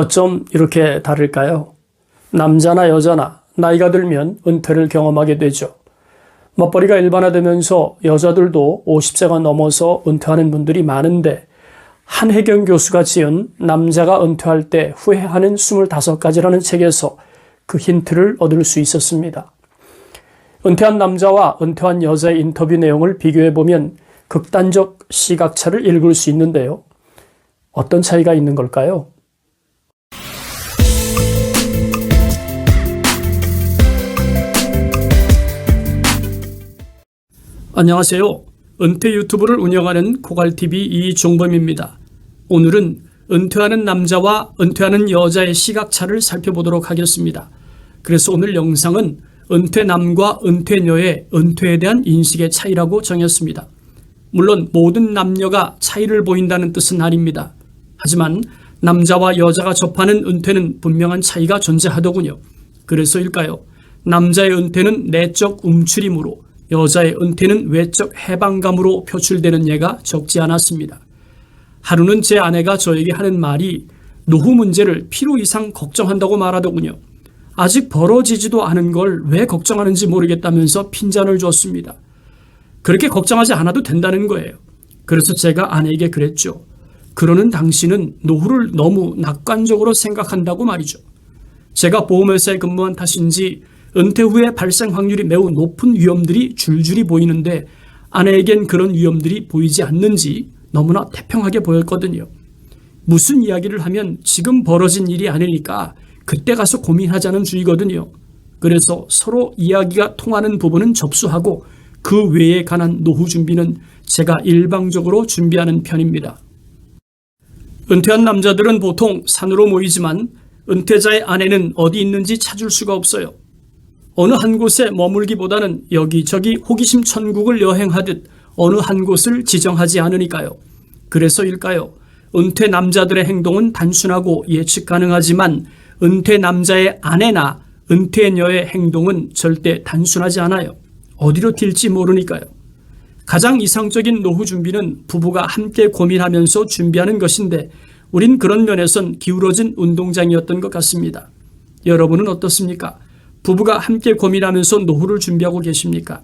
어쩜 이렇게 다를까요? 남자나 여자나 나이가 들면 은퇴를 경험하게 되죠. 맞벌이가 일반화되면서 여자들도 50세가 넘어서 은퇴하는 분들이 많은데 한혜경 교수가 지은 남자가 은퇴할 때 후회하는 25가지라는 책에서 그 힌트를 얻을 수 있었습니다. 은퇴한 남자와 은퇴한 여자의 인터뷰 내용을 비교해보면 극단적 시각차를 읽을 수 있는데요. 어떤 차이가 있는 걸까요? 안녕하세요. 은퇴 유튜브를 운영하는 고갈TV 이종범입니다. 오늘은 은퇴하는 남자와 은퇴하는 여자의 시각차를 살펴보도록 하겠습니다. 그래서 오늘 영상은 은퇴남과 은퇴녀의 은퇴에 대한 인식의 차이라고 정했습니다. 물론 모든 남녀가 차이를 보인다는 뜻은 아닙니다. 하지만 남자와 여자가 접하는 은퇴는 분명한 차이가 존재하더군요. 그래서일까요? 남자의 은퇴는 내적 움츠림으로 여자의 은퇴는 외적 해방감으로 표출되는 예가 적지 않았습니다. 하루는 제 아내가 저에게 하는 말이 노후 문제를 필요 이상 걱정한다고 말하더군요. 아직 벌어지지도 않은 걸 왜 걱정하는지 모르겠다면서 핀잔을 줬습니다. 그렇게 걱정하지 않아도 된다는 거예요. 그래서 제가 아내에게 그랬죠. 그러는 당신은 노후를 너무 낙관적으로 생각한다고 말이죠. 제가 보험회사에 근무한 탓인지 은퇴 후에 발생 확률이 매우 높은 위험들이 줄줄이 보이는데 아내에겐 그런 위험들이 보이지 않는지 너무나 태평하게 보였거든요. 무슨 이야기를 하면 지금 벌어진 일이 아니니까 그때 가서 고민하자는 주의거든요. 그래서 서로 이야기가 통하는 부분은 접수하고 그 외에 관한 노후 준비는 제가 일방적으로 준비하는 편입니다. 은퇴한 남자들은 보통 산으로 모이지만 은퇴자의 아내는 어디 있는지 찾을 수가 없어요. 어느 한 곳에 머물기보다는 여기저기 호기심 천국을 여행하듯 어느 한 곳을 지정하지 않으니까요. 그래서일까요? 은퇴 남자들의 행동은 단순하고 예측 가능하지만 은퇴 남자의 아내나 은퇴녀의 행동은 절대 단순하지 않아요. 어디로 튈지 모르니까요. 가장 이상적인 노후 준비는 부부가 함께 고민하면서 준비하는 것인데 우린 그런 면에선 기울어진 운동장이었던 것 같습니다. 여러분은 어떻습니까? 부부가 함께 고민하면서 노후를 준비하고 계십니까?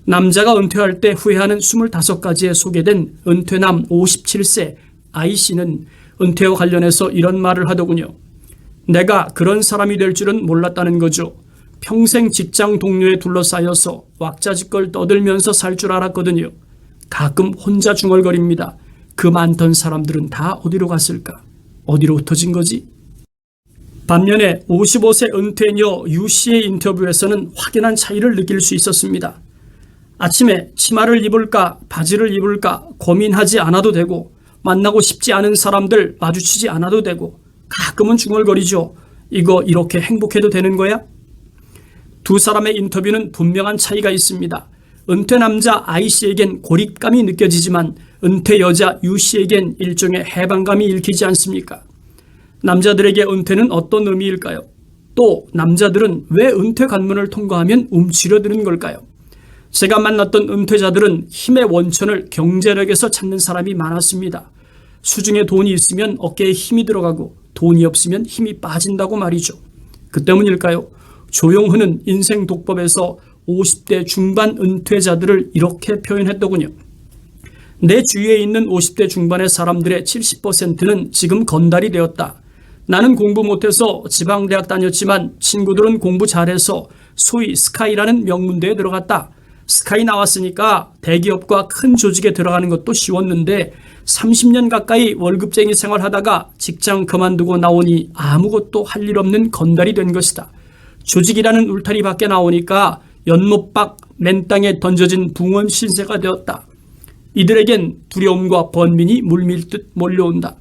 남자가 은퇴할 때 후회하는 25가지에 소개된 은퇴남 57세 I씨는 은퇴와 관련해서 이런 말을 하더군요. 내가 그런 사람이 될 줄은 몰랐다는 거죠. 평생 직장 동료에 둘러싸여서 왁자지껄 떠들면서 살 줄 알았거든요. 가끔 혼자 중얼거립니다. 그 많던 사람들은 다 어디로 갔을까? 어디로 흩어진 거지? 반면에 55세 은퇴녀 유씨의 인터뷰에서는 확연한 차이를 느낄 수 있었습니다. 아침에 치마를 입을까 바지를 입을까 고민하지 않아도 되고 만나고 싶지 않은 사람들 마주치지 않아도 되고 가끔은 중얼거리죠. 이거 이렇게 행복해도 되는 거야? 두 사람의 인터뷰는 분명한 차이가 있습니다. 은퇴 남자 I씨에겐 고립감이 느껴지지만 은퇴 여자 U씨에겐 일종의 해방감이 읽히지 않습니까? 남자들에게 은퇴는 어떤 의미일까요? 또 남자들은 왜 은퇴 관문을 통과하면 움츠려드는 걸까요? 제가 만났던 은퇴자들은 힘의 원천을 경제력에서 찾는 사람이 많았습니다. 수중에 돈이 있으면 어깨에 힘이 들어가고 돈이 없으면 힘이 빠진다고 말이죠. 그 때문일까요? 조용훈은 인생 독법에서 50대 중반 은퇴자들을 이렇게 표현했더군요. 내 주위에 있는 50대 중반의 사람들의 70%는 지금 건달이 되었다. 나는 공부 못해서 지방대학 다녔지만 친구들은 공부 잘해서 소위 스카이라는 명문대에 들어갔다. 스카이 나왔으니까 대기업과 큰 조직에 들어가는 것도 쉬웠는데 30년 가까이 월급쟁이 생활하다가 직장 그만두고 나오니 아무것도 할 일 없는 건달이 된 것이다. 조직이라는 울타리 밖에 나오니까 연못박 맨땅에 던져진 붕어 신세가 되었다. 이들에겐 두려움과 번민이 물밀듯 몰려온다.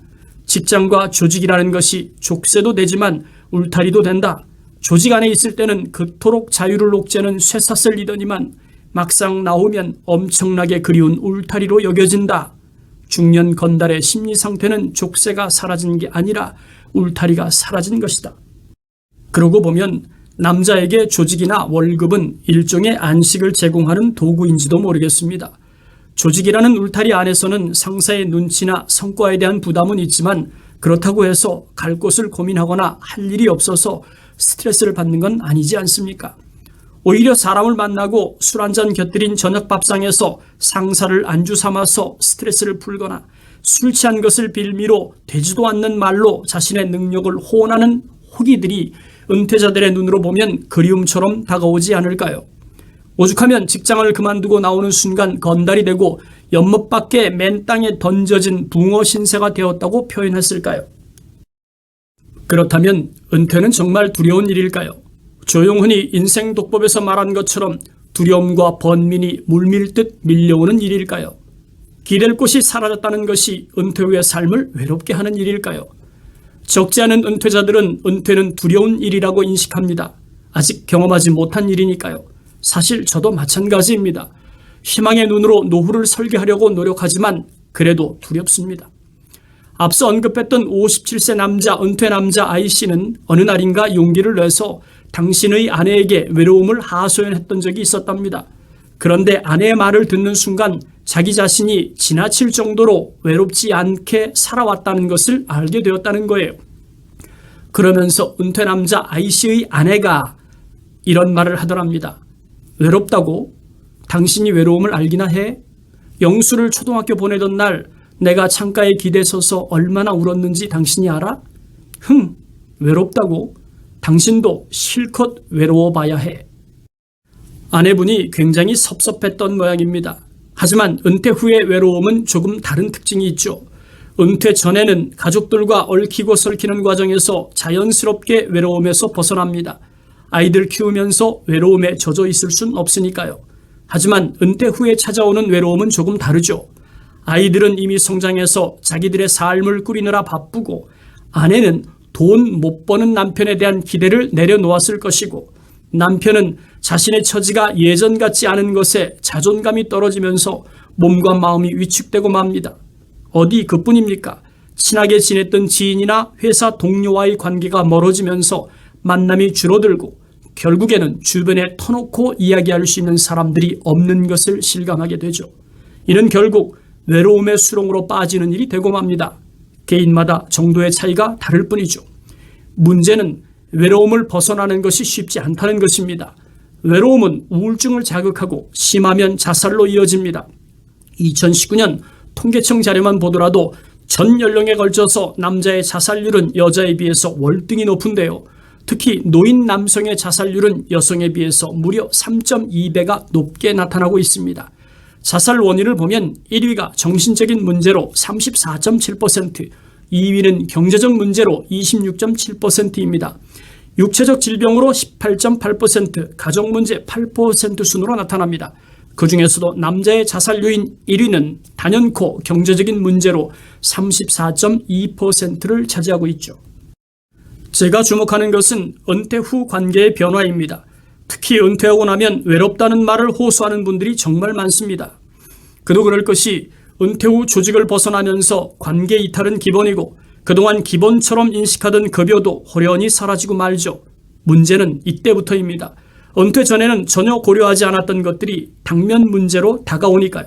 직장과 조직이라는 것이 족쇄도 되지만 울타리도 된다. 조직 안에 있을 때는 그토록 자유를 옥죄는 쇠사슬이더니만 막상 나오면 엄청나게 그리운 울타리로 여겨진다. 중년 건달의 심리 상태는 족쇄가 사라진 게 아니라 울타리가 사라진 것이다. 그러고 보면 남자에게 조직이나 월급은 일종의 안식을 제공하는 도구인지도 모르겠습니다. 조직이라는 울타리 안에서는 상사의 눈치나 성과에 대한 부담은 있지만 그렇다고 해서 갈 곳을 고민하거나 할 일이 없어서 스트레스를 받는 건 아니지 않습니까? 오히려 사람을 만나고 술 한잔 곁들인 저녁 밥상에서 상사를 안주 삼아서 스트레스를 풀거나 술 취한 것을 빌미로 되지도 않는 말로 자신의 능력을 호언하는 호기들이 은퇴자들의 눈으로 보면 그리움처럼 다가오지 않을까요? 오죽하면 직장을 그만두고 나오는 순간 건달이 되고 연못 밖에 맨 땅에 던져진 붕어 신세가 되었다고 표현했을까요? 그렇다면 은퇴는 정말 두려운 일일까요? 조용훈이 인생 독법에서 말한 것처럼 두려움과 번민이 물밀듯 밀려오는 일일까요? 기댈 곳이 사라졌다는 것이 은퇴 후의 삶을 외롭게 하는 일일까요? 적지 않은 은퇴자들은 은퇴는 두려운 일이라고 인식합니다. 아직 경험하지 못한 일이니까요. 사실 저도 마찬가지입니다. 희망의 눈으로 노후를 설계하려고 노력하지만 그래도 두렵습니다. 앞서 언급했던 57세 남자 은퇴 남자 I씨는 어느 날인가 용기를 내서 당신의 아내에게 외로움을 하소연했던 적이 있었답니다. 그런데 아내의 말을 듣는 순간 자기 자신이 지나칠 정도로 외롭지 않게 살아왔다는 것을 알게 되었다는 거예요. 그러면서 은퇴 남자 I씨의 아내가 이런 말을 하더랍니다. 외롭다고? 당신이 외로움을 알기나 해? 영수를 초등학교 보내던 날 내가 창가에 기대 서서 얼마나 울었는지 당신이 알아? 외롭다고? 당신도 실컷 외로워봐야 해. 아내분이 굉장히 섭섭했던 모양입니다. 하지만 은퇴 후의 외로움은 조금 다른 특징이 있죠. 은퇴 전에는 가족들과 얽히고 설키는 과정에서 자연스럽게 외로움에서 벗어납니다. 아이들 키우면서 외로움에 젖어 있을 순 없으니까요. 하지만 은퇴 후에 찾아오는 외로움은 조금 다르죠. 아이들은 이미 성장해서 자기들의 삶을 꾸리느라 바쁘고 아내는 돈 못 버는 남편에 대한 기대를 내려놓았을 것이고 남편은 자신의 처지가 예전 같지 않은 것에 자존감이 떨어지면서 몸과 마음이 위축되고 맙니다. 어디 그뿐입니까? 친하게 지냈던 지인이나 회사 동료와의 관계가 멀어지면서 만남이 줄어들고 결국에는 주변에 터놓고 이야기할 수 있는 사람들이 없는 것을 실감하게 되죠. 이는 결국 외로움의 수렁으로 빠지는 일이 되고 맙니다. 개인마다 정도의 차이가 다를 뿐이죠. 문제는 외로움을 벗어나는 것이 쉽지 않다는 것입니다. 외로움은 우울증을 자극하고 심하면 자살로 이어집니다. 2019년 통계청 자료만 보더라도 전 연령에 걸쳐서 남자의 자살률은 여자에 비해서 월등히 높은데요. 특히 노인 남성의 자살률은 여성에 비해서 무려 3.2배가 높게 나타나고 있습니다. 자살 원인을 보면 1위가 정신적인 문제로 34.7%, 2위는 경제적 문제로 26.7%입니다. 육체적 질병으로 18.8%, 가족 문제 8% 순으로 나타납니다. 그중에서도 남자의 자살 요인 1위는 단연코 경제적인 문제로 34.2%를 차지하고 있죠. 제가 주목하는 것은 은퇴 후 관계의 변화입니다. 특히 은퇴하고 나면 외롭다는 말을 호소하는 분들이 정말 많습니다. 그도 그럴 것이 은퇴 후 조직을 벗어나면서 관계 이탈은 기본이고 그동안 기본처럼 인식하던 급여도 호련히 사라지고 말죠. 문제는 이때부터입니다. 은퇴 전에는 전혀 고려하지 않았던 것들이 당면 문제로 다가오니까요.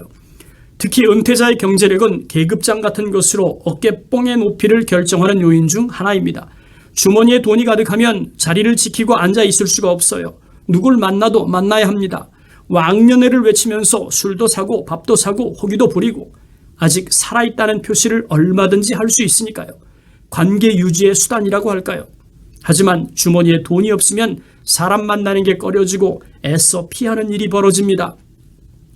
특히 은퇴자의 경제력은 계급장 같은 것으로 어깨뽕의 높이를 결정하는 요인 중 하나입니다. 주머니에 돈이 가득하면 자리를 지키고 앉아 있을 수가 없어요. 누굴 만나도 만나야 합니다. 왕년회를 외치면서 술도 사고 밥도 사고 호기도 부리고 아직 살아있다는 표시를 얼마든지 할 수 있으니까요. 관계 유지의 수단이라고 할까요? 하지만 주머니에 돈이 없으면 사람 만나는 게 꺼려지고 애써 피하는 일이 벌어집니다.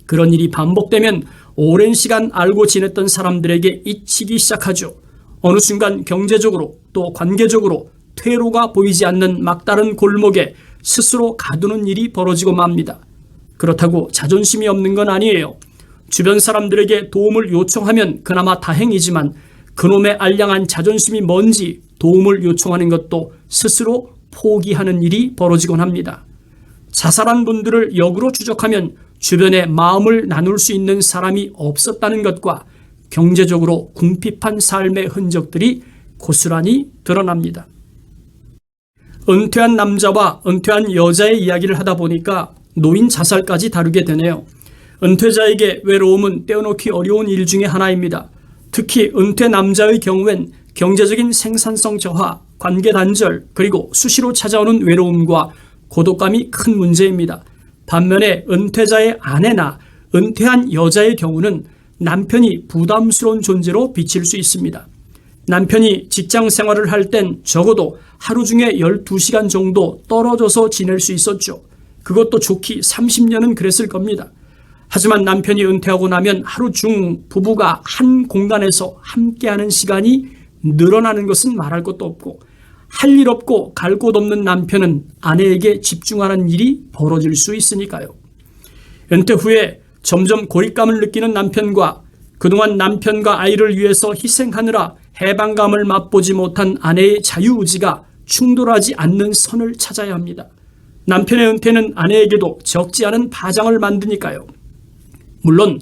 그런 일이 반복되면 오랜 시간 알고 지냈던 사람들에게 잊히기 시작하죠. 어느 순간 경제적으로 또 관계적으로 퇴로가 보이지 않는 막다른 골목에 스스로 가두는 일이 벌어지고 맙니다. 그렇다고 자존심이 없는 건 아니에요. 주변 사람들에게 도움을 요청하면 그나마 다행이지만 그놈의 알량한 자존심이 뭔지 도움을 요청하는 것도 스스로 포기하는 일이 벌어지곤 합니다. 자살한 분들을 역으로 추적하면 주변에 마음을 나눌 수 있는 사람이 없었다는 것과 경제적으로 궁핍한 삶의 흔적들이 고스란히 드러납니다. 은퇴한 남자와 은퇴한 여자의 이야기를 하다 보니까 노인 자살까지 다루게 되네요. 은퇴자에게 외로움은 떼어놓기 어려운 일 중에 하나입니다. 특히 은퇴 남자의 경우엔 경제적인 생산성 저하, 관계 단절, 그리고 수시로 찾아오는 외로움과 고독감이 큰 문제입니다. 반면에 은퇴자의 아내나 은퇴한 여자의 경우는 남편이 부담스러운 존재로 비칠 수 있습니다. 남편이 직장 생활을 할 땐 적어도 하루 중에 12시간 정도 떨어져서 지낼 수 있었죠. 그것도 좋기 30년은 그랬을 겁니다. 하지만 남편이 은퇴하고 나면 하루 중 부부가 한 공간에서 함께하는 시간이 늘어나는 것은 말할 것도 없고, 할 일 없고 갈 곳 없는 남편은 아내에게 집중하는 일이 벌어질 수 있으니까요. 은퇴 후에 점점 고립감을 느끼는 남편과 그동안 남편과 아이를 위해서 희생하느라 해방감을 맛보지 못한 아내의 자유의지가 충돌하지 않는 선을 찾아야 합니다. 남편의 은퇴는 아내에게도 적지 않은 파장을 만드니까요. 물론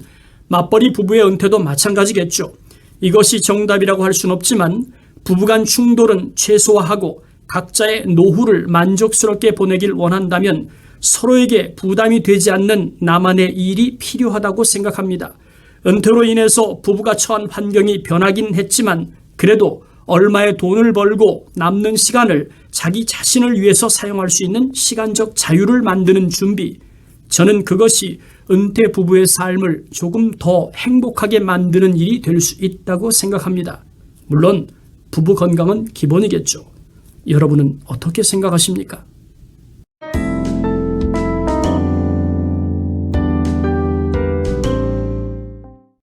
맞벌이 부부의 은퇴도 마찬가지겠죠. 이것이 정답이라고 할 수는 없지만 부부간 충돌은 최소화하고 각자의 노후를 만족스럽게 보내길 원한다면 서로에게 부담이 되지 않는 나만의 일이 필요하다고 생각합니다. 은퇴로 인해서 부부가 처한 환경이 변하긴 했지만 그래도 얼마의 돈을 벌고 남는 시간을 자기 자신을 위해서 사용할 수 있는 시간적 자유를 만드는 준비, 저는 그것이 은퇴 부부의 삶을 조금 더 행복하게 만드는 일이 될 수 있다고 생각합니다. 물론 부부 건강은 기본이겠죠. 여러분은 어떻게 생각하십니까?